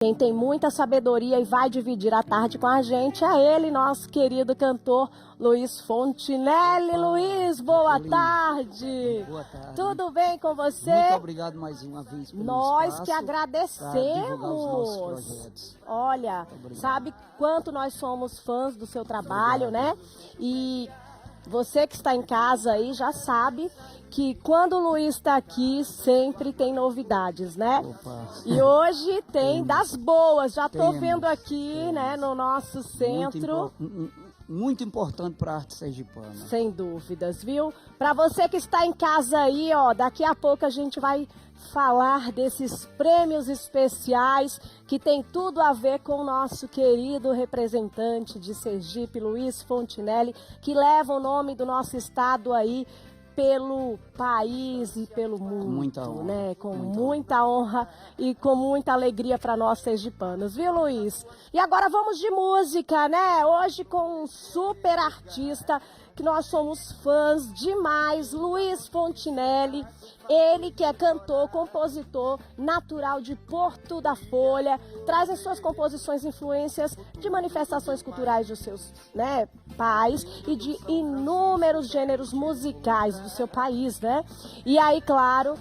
Quem tem muita sabedoria e vai dividir a tarde com a gente é ele, nosso querido cantor Luiz Fontinelli. Luiz, boa tarde. Boa tarde. Tudo bem com você? Muito obrigado mais uma vez pelo Nós espaço que para divulgar os nossos agradecemos. projetos. Olha, sabe quanto nós somos fãs do seu trabalho, né? E você que está em casa aí já sabe que quando o Luiz está aqui sempre tem novidades, né? Opa. E hoje tem das boas, já estou Temos, vendo aqui, né, no nosso centro. Muito importante para a arte sergipana. Sem dúvidas, viu? Para você que está em casa aí, ó, daqui a pouco a gente vai falar desses prêmios especiais que tem tudo a ver com o nosso querido representante de Sergipe, Luiz Fontinelli, que leva o nome do nosso estado aí pelo país e pelo mundo, muita honra, né? Com muita honra e com muita alegria para nós sergipanos, viu, Luiz? E agora vamos de música, né? Hoje com um super artista que nós somos fãs demais, Luiz Fontinelli, ele que é cantor, compositor, natural de Porto da Folha, traz em suas composições influências de manifestações culturais dos seus, né, pais e de inúmeros gêneros musicais do seu país, né? E aí, claro,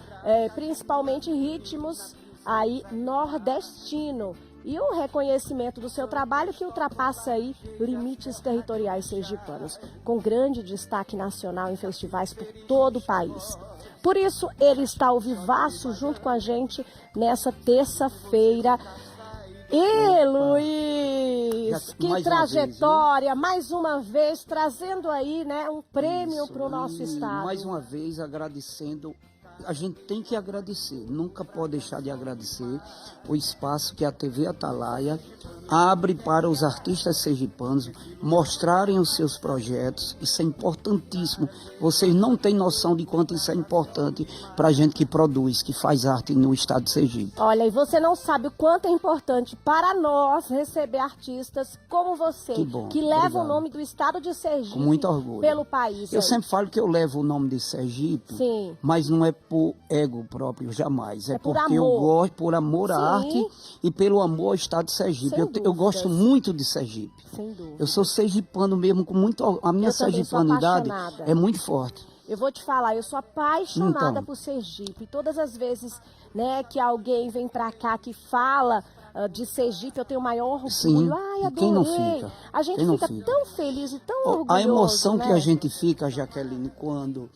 principalmente ritmos aí nordestino. E o reconhecimento do seu trabalho que ultrapassa aí limites territoriais sergipanos, com grande destaque nacional em festivais por todo o país. Por isso, ele está ao vivaço junto com a gente nessa terça-feira. E Luiz, que trajetória, mais uma vez, trazendo aí, né, um prêmio para o nosso estado. Mais uma vez agradecendo. A gente tem que agradecer, nunca pode deixar de agradecer o espaço que a TV Atalaia abre para os artistas sergipanos mostrarem os seus projetos. Isso é importantíssimo. Vocês não têm noção de quanto isso é importante para a gente que produz, que faz arte no estado de Sergipe. Olha, e você não sabe o quanto é importante para nós receber artistas como você, que leva o nome do estado de Sergipe com muito orgulho pelo país. Eu sempre falo que eu levo o nome de Sergipe, sim, mas não é por ego próprio, jamais. É porque amor. Eu gosto, por amor à sim, arte e pelo amor ao estado de Sergipe. Eu gosto muito de Sergipe. Sem dúvida. Eu sou sergipano mesmo, com muito. A minha sergipanidade é muito forte. Eu vou te falar, eu sou apaixonada por Sergipe. Todas as vezes, né, que alguém vem pra cá que fala de Sergipe, eu tenho o maior orgulho. Sim. Ai, adorei. Quem não fica? A gente fica tão feliz e tão orgulhoso. A emoção, né, que a gente fica, Jaqueline, quando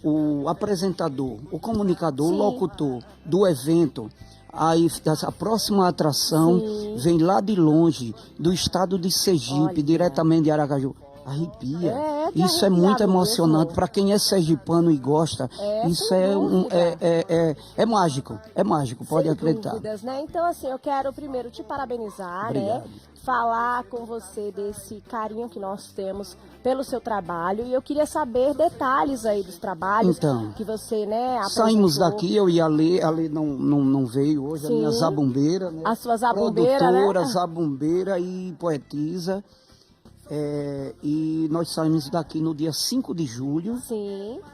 o apresentador, o comunicador, sim, o locutor do evento, aí a próxima atração, sim, vem lá de longe, do estado de Sergipe, olha, diretamente de Aracaju. Arrepia. Isso é muito emocionante para quem é sergipano e gosta. Isso é mágico. É mágico, pode acreditar. Dúvidas, né? Então, assim, eu quero primeiro te parabenizar, né? Falar com você desse carinho que nós temos pelo seu trabalho. E eu queria saber detalhes aí dos trabalhos que você, né, apresentou. Saímos daqui, eu e a Lê não veio hoje, sim, a minha zabumbeira, né? A sua zabumbeira, produtora, né? Zabumbeira e poetisa. E nós saímos daqui no dia 5 de julho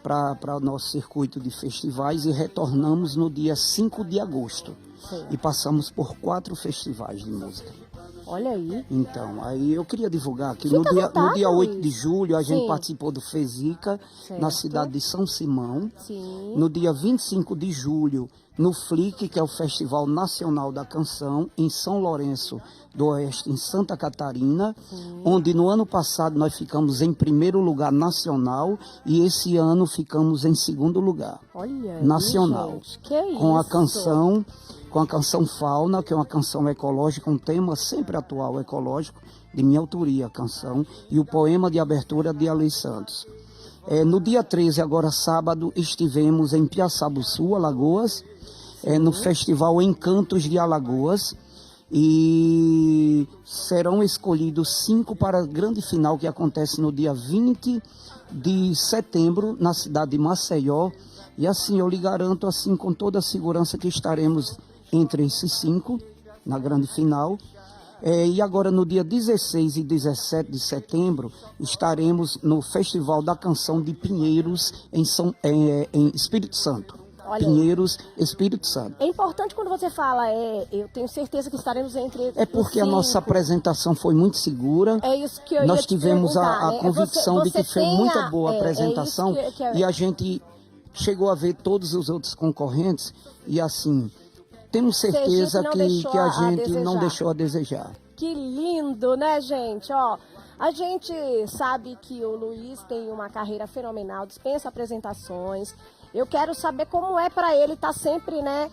para o nosso circuito de festivais e retornamos no dia 5 de agosto. Sim. E passamos por 4 festivais de música. Olha aí. Então, aí eu queria divulgar que no dia 8 de julho a gente participou do FESICA, na cidade de São Simão. Sim. No dia 25 de julho, no FLIC, que é o Festival Nacional da Canção, em São Lourenço do Oeste, em Santa Catarina, onde no ano passado nós ficamos em primeiro lugar nacional e esse ano ficamos em segundo lugar. Olha nacional. Aí, gente, que com isso? Com a canção Fauna, que é uma canção ecológica, um tema sempre atual ecológico, de minha autoria a canção, e o poema de abertura de Alei Santos. No dia 13, agora sábado, estivemos em Piaçabuçu, Alagoas, no Festival Encantos de Alagoas, e serão escolhidos 5 para a grande final que acontece no dia 20 de setembro, na cidade de Maceió. E assim, eu lhe garanto, assim, com toda a segurança, que estaremos entre esses 5 na grande final. E agora no dia 16 e 17 de setembro estaremos no Festival da Canção de Pinheiros em Espírito Santo. Olha, Pinheiros, Espírito Santo. é importante quando você fala, eu tenho certeza que estaremos entre É porque os a nossa 5. apresentação foi muito segura. É isso que eu Nós ia te tivemos perguntar, a né? convicção de que foi muita boa é apresentação isso que e a gente chegou a ver todos os outros concorrentes e assim, temos certeza não que deixou a a gente não desejar. deixou a desejar. Que lindo, né, gente? Ó, a gente sabe que o Luiz tem uma carreira fenomenal, dispensa apresentações. Eu quero saber como é para ele estar sempre, né,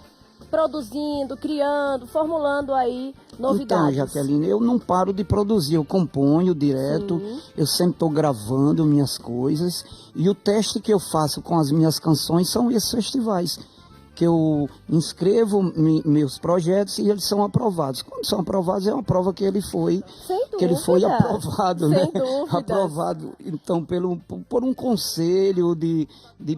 produzindo, criando, formulando aí novidades. Então, Jaqueline, eu não paro de produzir, eu componho direto, Sim. eu sempre estou gravando minhas coisas e o teste que eu faço com as minhas canções são esses festivais, que eu inscrevo meus projetos e eles são aprovados. Quando são aprovados é uma prova que ele foi, Sem que ele foi dúvidas. aprovado, Sem né? dúvidas. Aprovado, então, por um conselho de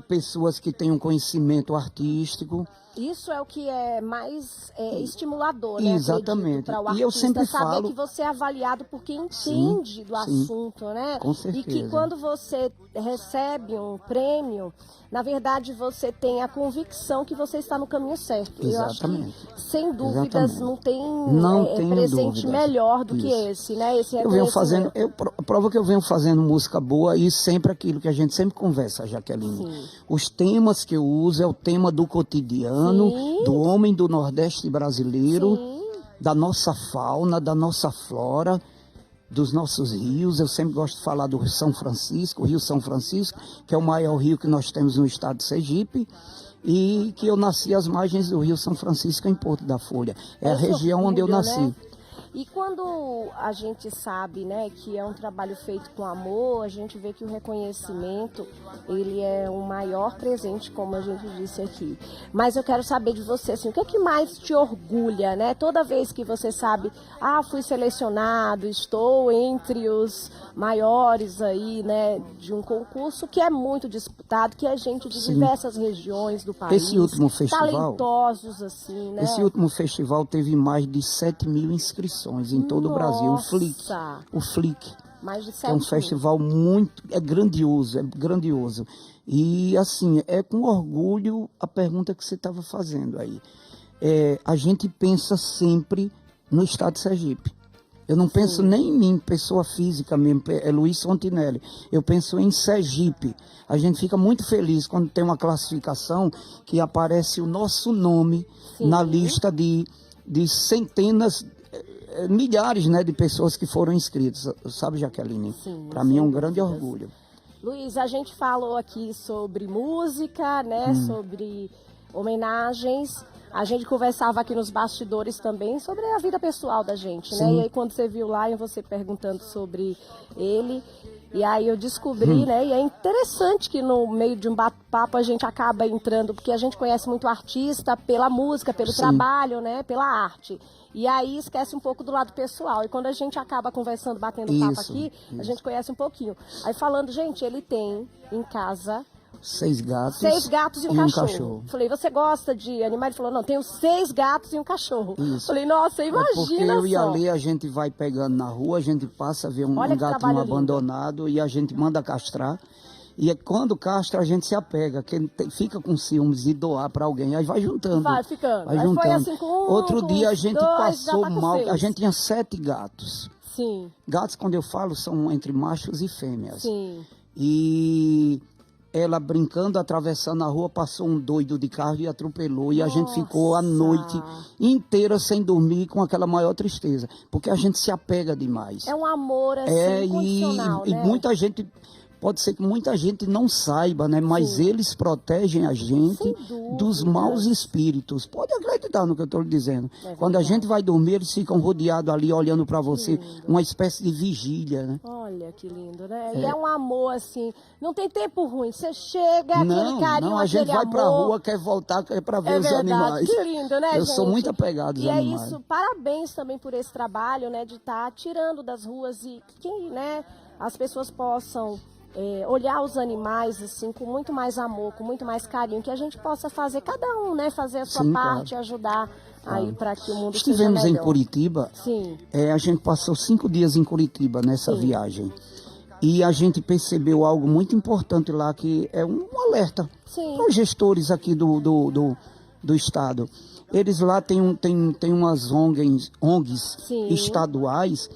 pessoas que têm um conhecimento artístico. Isso é o que é mais estimulador, né? Exatamente. Para o artista, E eu sempre saber falo que você é avaliado por quem Sim, entende do sim. assunto, né? Com E que certeza. quando você recebe um prêmio, na verdade você tem a convicção que você está no caminho certo. Exatamente. Eu acho que, sem dúvidas, Exatamente. não tem Não tenho presente dúvidas. melhor do que Isso. esse, né? Esse Eu venho fazendo, reconhecimento. a prova que eu venho fazendo música boa e sempre aquilo que a gente sempre conversa, Jaqueline. Sim. Os temas que eu uso é o tema do cotidiano, Sim. do homem do Nordeste brasileiro, Sim. da nossa fauna, da nossa flora, dos nossos rios. Eu sempre gosto de falar do São Francisco, o Rio São Francisco, que é o maior rio que nós temos no estado de Sergipe. E que eu nasci às margens do Rio São Francisco, em Porto da Folha. É a Esse região onde eu orgulho, nasci. né? E quando a gente sabe, né, que é um trabalho feito com amor, a gente vê que o reconhecimento, ele é um maior presente, como a gente disse aqui. Mas eu quero saber de você, assim, o que é que mais te orgulha, né? Toda vez que você sabe, fui selecionado, estou entre os maiores aí, né, de um concurso que é muito disputado, que é gente de Sim. diversas regiões do país. Esse último festival- Talentosos, assim, né? Esse último festival teve mais de 7.000 inscrições em todo o Brasil. Nossa! O Flick, Mais de que é um 7 festival é grandioso. E assim, é com orgulho a pergunta que você estava fazendo aí. A gente pensa sempre no estado de Sergipe. Eu não penso nem em mim, pessoa física mesmo, é Luiz Fontinelli. Eu penso em Sergipe. A gente fica muito feliz quando tem uma classificação que aparece o nosso nome Sim. na lista de centenas, milhares, né, de pessoas que foram inscritas. Sabe, Jaqueline? Sim, Para mim é sem um grande dúvidas. orgulho. Luiz, a gente falou aqui sobre música, né? Sobre homenagens. A gente conversava aqui nos bastidores também sobre a vida pessoal da gente, né? Sim. E aí quando você viu lá, e você perguntando sobre ele, e aí eu descobri, né? E é interessante que no meio de um bate-papo a gente acaba entrando, porque a gente conhece muito o artista pela música, pelo Sim. trabalho, né? Pela arte. E aí esquece um pouco do lado pessoal. E quando a gente acaba conversando, batendo papo aqui, a gente conhece um pouquinho. Aí falando, gente, ele tem em casa 6 gatos. 6 gatos e um cachorro. Falei, você gosta de animais? Ele falou, não, tenho 6 gatos e um cachorro. Isso. Falei, nossa, imagina Porque eu e a só. Lê, a gente vai pegando na rua, a gente passa a ver um Olha que gatinho trabalho lindo. abandonado e a gente manda castrar. E quando castra, a gente se apega, que fica com ciúmes de doar para alguém, aí vai juntando. Vai ficando. Vai Aí foi juntando. assim com um, Outro com dia a gente 2, já passou tá com mal, 6. a gente tinha 7 gatos. Sim, Gatos, quando eu falo, são entre machos e fêmeas. sim. E ela brincando, atravessando a rua, passou um doido de carro e atropelou. E a gente ficou a noite inteira sem dormir, com aquela maior tristeza. Porque a gente se apega demais. É um amor assim, E incondicional, né? muita gente, pode ser que muita gente não saiba, né? Mas Sim. eles protegem a gente Sem dúvida. dos maus espíritos. Pode acreditar no que eu estou lhe dizendo. É Quando a verdade. gente vai dormir, eles ficam rodeados ali, olhando para você. Uma espécie de vigília, né? Olha que lindo, né? E é um amor assim, não tem tempo ruim. Você chega, aquele Não, carinho, não, a gente aquele vai pra amor. rua, quer voltar, quer para ver É os verdade, animais. que lindo, né, Eu gente? sou muito apegado aos E é animais. isso, parabéns também por esse trabalho, né, de estar tirando das ruas e que, né, as pessoas possam olhar os animais assim com muito mais amor, com muito mais carinho, que a gente possa fazer, cada um, né, fazer a sua Sim, parte, ajudar aí para que o mundo Estivemos seja em melhor. Curitiba, Sim, a gente passou 5 dias em Curitiba nessa Sim. viagem. E a gente percebeu algo muito importante lá, que é um alerta para os gestores aqui do estado. Eles lá têm umas ONGs estaduais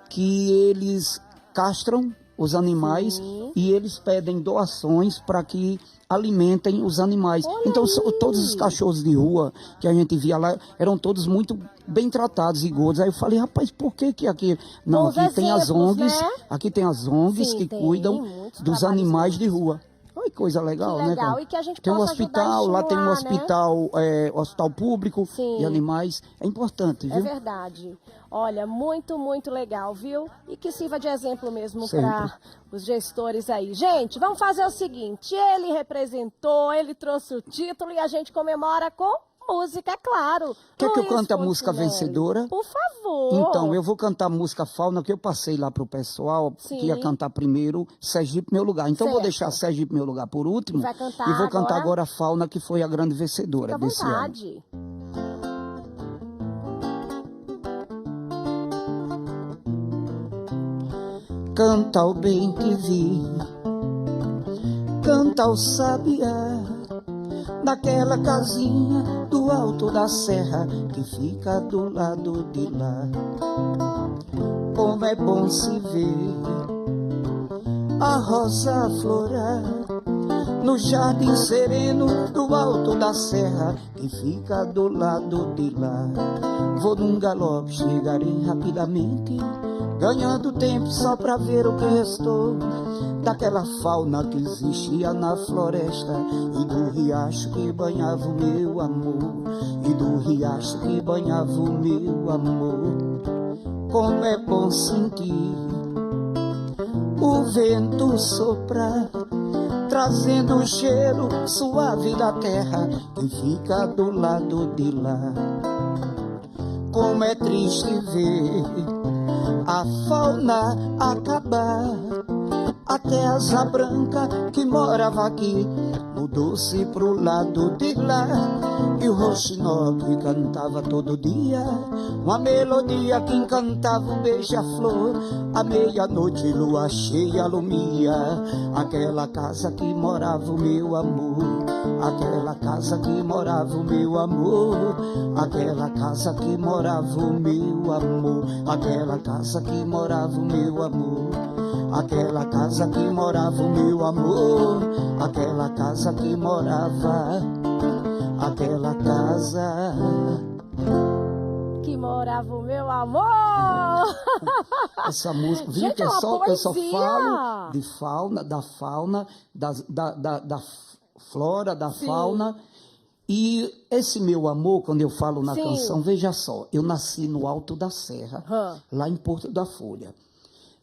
que eles castram os animais e eles pedem doações para que alimentem os animais. Olha então, aí. todos os cachorros de rua que a gente via lá eram todos muito bem tratados e gordos. Aí eu falei, rapaz, por que aqui... Não, Bons aqui tem as exemplos, ONGs, né? aqui tem as ONGs Sim, que tem cuidam muitos dos trabalhos animais de bons. rua. Olha que coisa legal, Que né, legal, cara? e que a gente Tem um possa ajudar a hospital, lá tem um estimular, né? hospital público Sim. de animais. É importante, É viu? verdade. Olha, muito, muito legal, viu? E que sirva de exemplo mesmo Sempre. para os gestores aí. Gente, vamos fazer o seguinte: ele representou, ele trouxe o título e a gente comemora com música, é claro. Quer que eu Luiz cante a música Fontinelli, vencedora? Por favor. Então, eu vou cantar a música Fauna, que eu passei lá pro pessoal, Sim. que ia cantar primeiro Sergipe Meu Lugar. Então, eu vou Certo. deixar Sergipe Meu Lugar por último. Vai cantar E vou cantar agora? agora a Fauna, que foi a grande vencedora Fica à desse ano. vontade. Canta o bem que vi, canta o sabiá, naquela casinha do alto da serra que fica do lado de lá. Como é bom se ver a rosa florar no jardim sereno do alto da serra que fica do lado de lá. Vou num galope, chegarei rapidamente, ganhando tempo só pra ver o que restou daquela fauna que existia na floresta e do riacho que banhava o meu amor, e do riacho que banhava o meu amor. Como é bom sentir o vento soprar, trazendo o cheiro suave da terra que fica do lado de lá. Como é triste ver a fauna acabar, até a asa branca que morava aqui mudou-se pro lado de lá. E o roxinol que cantava todo dia uma melodia que encantava o beija-flor. À meia-noite lua cheia alumia aquela casa que morava o meu amor, aquela casa que morava o meu amor, aquela casa que morava o meu amor, aquela casa que morava o meu amor, aquela casa que morava o meu amor, aquela casa que morava, aquela casa Que morava o meu amor. Essa música, viu? Gente, Que é uma eu só poesia. falo de fauna, da fauna, da flora, da Sim. fauna. E esse meu amor, quando eu falo na Sim. canção, veja só, eu nasci no alto da serra, Hã. lá em Porto da Folha.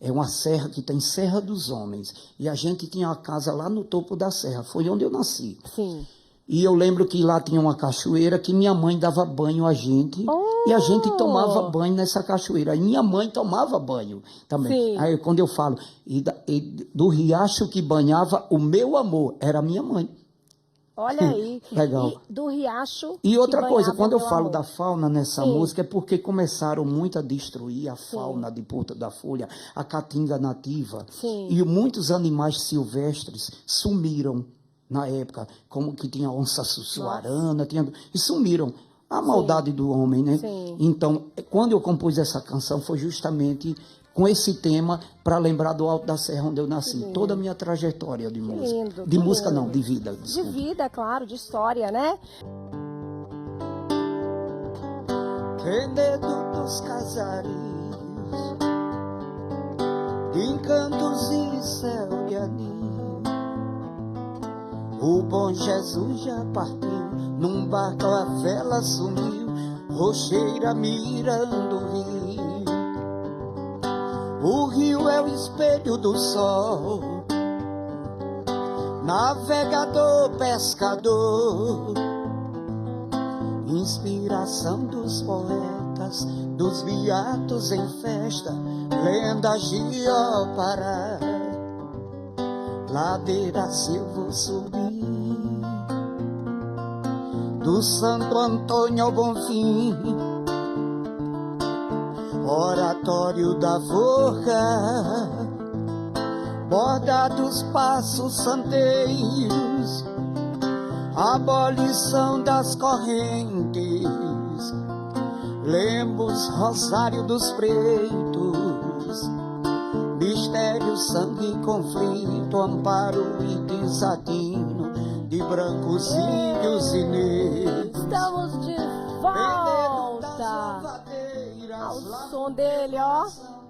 É uma serra que tem Serra dos Homens. E a gente tinha uma casa lá no topo da serra. Foi onde eu nasci. Sim. E eu lembro que lá tinha uma cachoeira que minha mãe dava banho a gente. Oh! E a gente tomava banho nessa cachoeira. E minha mãe tomava banho também. Sim. Aí quando eu falo, e do riacho que banhava o meu amor, era a minha mãe. Olha aí. Legal. E do riacho. E outra que coisa, banhava quando eu o meu falo amor. da fauna nessa Sim. música, é porque começaram muito a destruir a fauna de Porto da Folha, a caatinga nativa. Sim. E muitos animais silvestres sumiram na época, como que tinha onça sussuarana, e sumiram. A maldade do homem, né? Sim. Então, quando eu compus essa canção, foi justamente com esse tema para lembrar do Alto da Serra onde eu nasci. Toda a minha trajetória de música. lindo, De que música lindo. não, de vida. De Desculpa. vida, claro, de história, né? Rendedo dos casares, encantos e céu de anil, o bom Jesus já partiu, num barco a vela sumiu, rocheira mirando o rio. O rio é o espelho do sol, navegador, pescador, inspiração dos poetas, dos beatos em festa, lendas de Ó-Pará. Ladeiras eu vou subir, do Santo Antônio ao Bonfim, oratório da Forca, bordados passos santeiros, abolição das correntes, lemos rosário dos pretos, mistério, sangue, conflito, amparo e desatino de brancos, índios e negros. Estamos de volta ao som dele, ó.